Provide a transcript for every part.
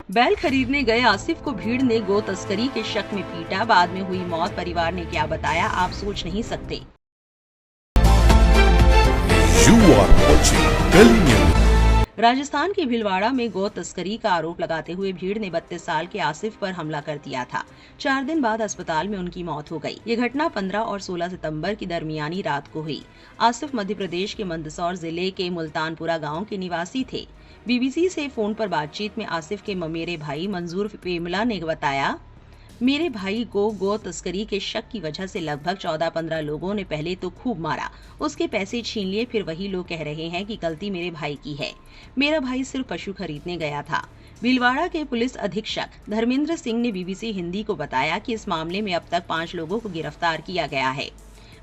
बैल खरीदने गए आसिफ को भीड़ ने गो तस्करी के शक में पीटा, बाद में हुई मौत। परिवार ने क्या बताया आप सोच नहीं सकते। राजस्थान के भीलवाड़ा में गौ तस्करी का आरोप लगाते हुए भीड़ ने 32 साल के आसिफ पर हमला कर दिया था। 4 दिन बाद अस्पताल में उनकी मौत हो गई। ये घटना 15 और 16 सितंबर की दरमियानी रात को हुई। आसिफ मध्य प्रदेश के मंदसौर जिले के मुल्तानपुरा गांव के निवासी थे। बीबीसी से फोन पर बातचीत में आसिफ के ममेरे भाई मंजूर पेमला ने बताया, मेरे भाई को गो तस्करी के शक की वजह से लगभग 14-15 लोगों ने पहले तो खूब मारा, उसके पैसे छीन लिए। फिर वही लोग कह रहे हैं कि गलती मेरे भाई की है। मेरा भाई सिर्फ पशु खरीदने गया था। भीलवाड़ा के पुलिस अधीक्षक धर्मेंद्र सिंह ने बीबीसी हिंदी को बताया कि इस मामले में अब तक 5 लोगों को गिरफ्तार किया गया है।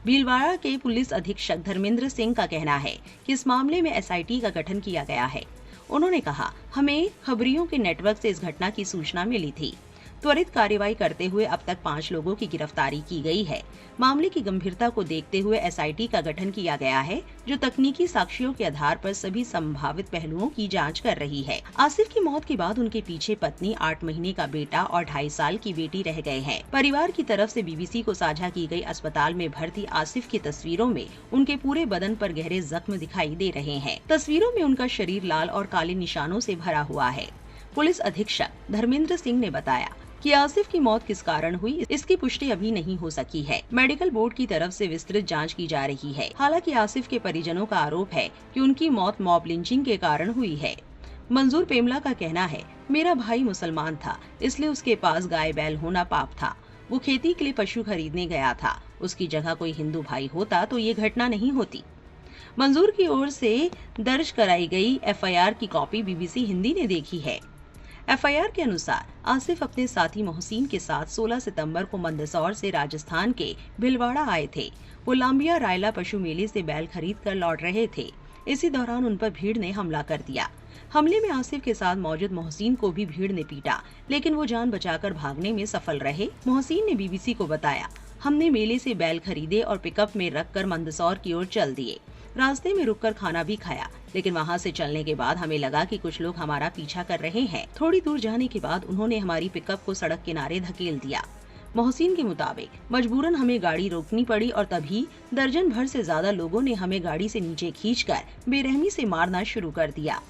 भीलवाड़ा के पुलिस अधीक्षक धर्मेंद्र सिंह का कहना है कि इस मामले में SIT का गठन किया गया है। उन्होंने कहा, हमें खबरियों के नेटवर्क से इस घटना की सूचना मिली थी। त्वरित कार्रवाई करते हुए अब तक 5 लोगों की गिरफ्तारी की गई है। मामले की गंभीरता को देखते हुए SIT का गठन किया गया है, जो तकनीकी साक्ष्यों के आधार पर सभी संभावित पहलुओं की जांच कर रही है। आसिफ की मौत के बाद उनके पीछे पत्नी, 8 महीने का बेटा और 2.5 साल की बेटी रह गए हैं। परिवार की तरफ से बीबीसी को साझा की गई अस्पताल में भर्ती आसिफ की तस्वीरों में उनके पूरे बदन पर गहरे जख्म दिखाई दे रहे हैं। तस्वीरों में उनका शरीर लाल और काले निशानों से भरा हुआ है। पुलिस अधीक्षक धर्मेंद्र सिंह ने बताया कि आसिफ की मौत किस कारण हुई, इसकी पुष्टि अभी नहीं हो सकी है। मेडिकल बोर्ड की तरफ से विस्तृत जांच की जा रही है। हालांकि आसिफ के परिजनों का आरोप है कि उनकी मौत मॉब लिंचिंग के कारण हुई है। मंजूर पेमला का कहना है, मेरा भाई मुसलमान था, इसलिए उसके पास गाय बैल होना पाप था। वो खेती के लिए पशु खरीदने गया था। उसकी जगह कोई हिंदू भाई होता तो ये घटना नहीं होती। मंजूर की ओर से दर्ज कराई गई FIR की कॉपी बीबीसी हिंदी ने देखी है। FIR के अनुसार आसिफ अपने साथी मोहसिन के साथ 16 सितंबर को मंदसौर से राजस्थान के भीलवाड़ा आए थे। वो लांबिया रायला पशु मेले से बैल खरीद कर लौट रहे थे। इसी दौरान उन पर भीड़ ने हमला कर दिया। हमले में आसिफ के साथ मौजूद मोहसिन को भी भीड़ ने पीटा, लेकिन वो जान बचाकर भागने में सफल रहे। मोहसिन ने बीबीसी को बताया, हमने मेले से बैल खरीदे और पिकअप में रखकर मंदसौर की ओर चल दिए। रास्ते में रुककर खाना भी खाया, लेकिन वहां से चलने के बाद हमें लगा कि कुछ लोग हमारा पीछा कर रहे हैं। थोड़ी दूर जाने के बाद उन्होंने हमारी पिकअप को सड़क किनारे धकेल दिया। मोहसिन के मुताबिक मजबूरन हमें गाड़ी रोकनी पड़ी और तभी दर्जन भर से ज्यादा लोगों ने हमें गाड़ी से नीचे खींचकर बेरहमी से मारना शुरू कर दिया।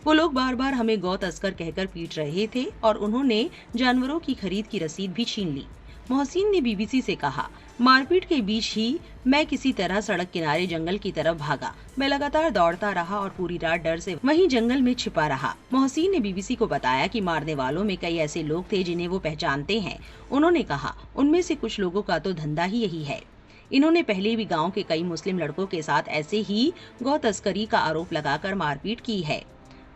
वो लोग बार बार हमें गौ तस्कर कहकर पीट रहे थे और उन्होंने जानवरों की खरीद की रसीद भी छीन ली। मोहसिन ने बीबीसी से कहा, मारपीट के बीच ही मैं किसी तरह सड़क किनारे जंगल की तरफ भागा। मैं लगातार दौड़ता रहा और पूरी रात डर से वहीं जंगल में छिपा रहा। मोहसिन ने बीबीसी को बताया कि मारने वालों में कई ऐसे लोग थे जिन्हें वो पहचानते हैं। उन्होंने कहा, उनमें से कुछ लोगों का तो धंधा ही यही है। इन्होंने पहले भी गाँव के कई मुस्लिम लड़कों के साथ ऐसे ही गौ तस्करी का आरोप लगाकर मारपीट की है।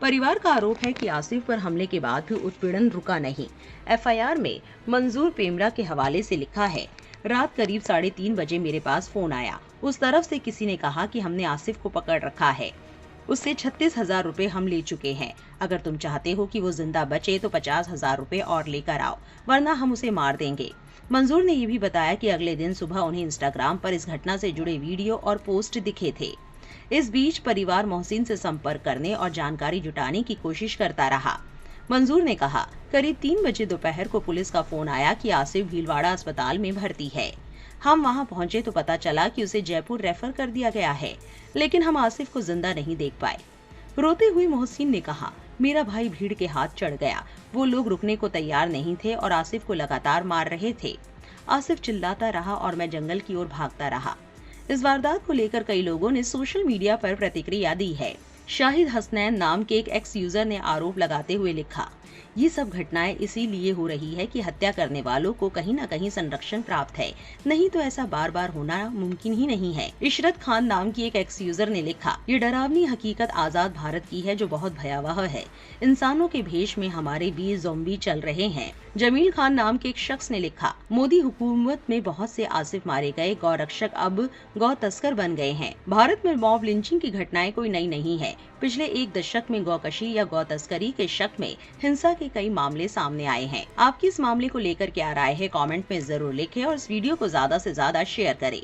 परिवार का आरोप है कि आसिफ पर हमले के बाद भी उत्पीड़न रुका नहीं। FIR में मंजूर पेमरा के हवाले से लिखा है, रात करीब 3:30 बजे मेरे पास फोन आया। उस तरफ से किसी ने कहा कि हमने आसिफ को पकड़ रखा है, उससे 36,000 रुपए हम ले चुके हैं। अगर तुम चाहते हो कि वो जिंदा बचे तो 50,000 रुपए और लेकर आओ, वरना हम उसे मार देंगे। मंजूर ने ये भी बताया कि अगले दिन सुबह उन्हें इंस्टाग्राम पर इस घटना से जुड़े वीडियो और पोस्ट दिखे थे। इस बीच परिवार मोहसिन से संपर्क करने और जानकारी जुटाने की कोशिश करता रहा। मंजूर ने कहा, करीब 3 बजे दोपहर को पुलिस का फोन आया कि आसिफ भीलवाड़ा अस्पताल में भर्ती है। हम वहां पहुंचे तो पता चला कि उसे जयपुर रेफर कर दिया गया है, लेकिन हम आसिफ को जिंदा नहीं देख पाए। रोते हुए मोहसिन ने कहा, मेरा भाई भीड़ के हाथ चढ़ गया। वो लोग रुकने को तैयार नहीं थे और आसिफ को लगातार मार रहे थे। आसिफ चिल्लाता रहा और मैं जंगल की ओर भागता रहा। इस वारदात को लेकर कई लोगों ने सोशल मीडिया पर प्रतिक्रिया दी है। शाहिद हसनैन नाम के एक एक्स यूजर ने आरोप लगाते हुए लिखा, ये सब घटनाएं इसीलिए हो रही है कि हत्या करने वालों को कहीं न कहीं संरक्षण प्राप्त है, नहीं तो ऐसा बार बार होना मुमकिन ही नहीं है। इशरत खान नाम की एक एक्स यूजर ने लिखा, ये डरावनी हकीकत आजाद भारत की है जो बहुत भयावह है। इंसानों के भेष में हमारे बीच ज़ोंबी चल रहे हैं। जमील खान नाम के एक शख्स ने लिखा, मोदी हुकूमत में बहुत से आसिफ मारे गए, गौ रक्षक अब गौ तस्कर बन गए हैं। भारत में मॉब लिंचिंग की घटनाएं कोई नई नहीं है। पिछले 1 दशक में गौकशी या गौ तस्करी के शक में हिंसा के कई मामले सामने आए हैं। आपकी इस मामले को लेकर क्या राय है, कमेंट में जरूर लिखें और इस वीडियो को ज्यादा से ज्यादा शेयर करें।